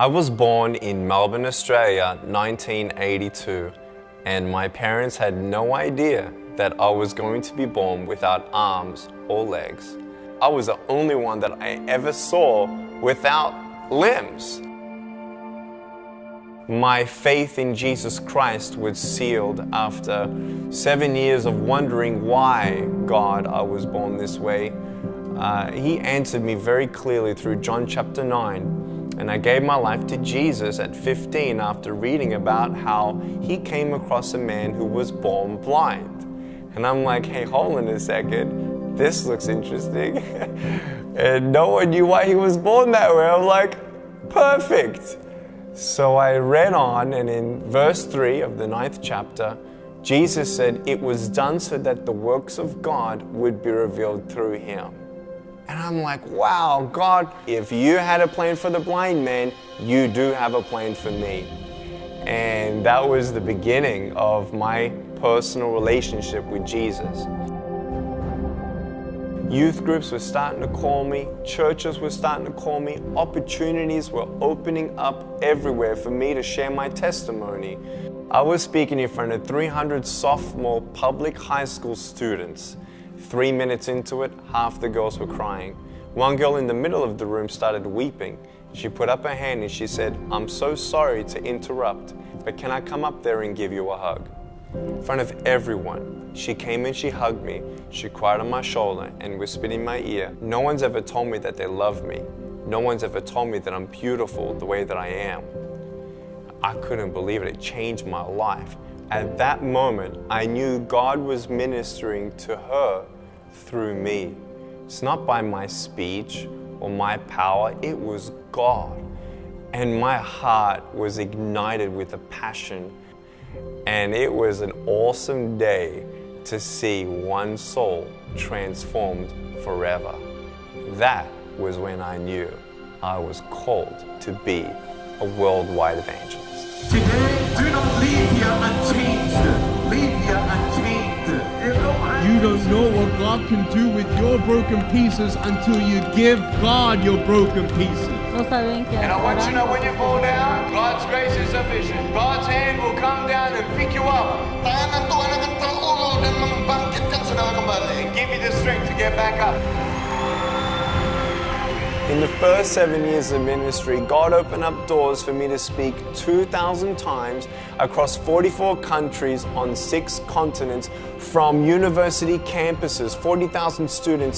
I was born in Melbourne, Australia, 1982, and my parents had no idea that I was going to be born without arms or legs. I was the only one that I ever saw without limbs. My faith in Jesus Christ was sealed after 7 years of wondering why, God, I was born this way. He answered me very clearly through John chapter 9. And I gave my life to Jesus at 15 after reading about how he came across a man who was born blind. And I'm like, hey, hold on a second, this looks interesting. And no one knew why he was born that way. I'm like, perfect. So I read on, and in verse 3 of the 9th chapter, Jesus said, it was done so that the works of God would be revealed through him. And I'm like, wow, God, if you had a plan for the blind man, you do have a plan for me. And that was the beginning of my personal relationship with Jesus. Youth groups were starting to call me, churches were starting to call me, opportunities were opening up everywhere for me to share my testimony. I was speaking in front of 300 sophomore public high school students. 3 minutes into it, half the girls were crying. One girl in the middle of the room started weeping. She put up her hand and she said, I'm so sorry to interrupt, but can I come up there and give you a hug? In front of everyone, she came and she hugged me. She cried on my shoulder and whispered in my ear. No one's ever told me that they love me. No one's ever told me that I'm beautiful the way that I am. I couldn't believe it. It changed my life. At that moment, I knew God was ministering to her through me. It's not by my speech or my power, it was God. And my heart was ignited with a passion. And it was an awesome day to see one soul transformed forever. That was when I knew I was called to be a worldwide evangelist. Today, do not leave here unchanged. Leave here unchanged. You don't know what God can do with your broken pieces until you give God your broken pieces. And I want you to know when you fall down, God's grace is sufficient. God's hand will come down and pick you up. And give you the strength to get back up. In the first 7 years of ministry, God opened up doors for me to speak 2,000 times across 44 countries on 6 continents from university campuses, 40,000 students.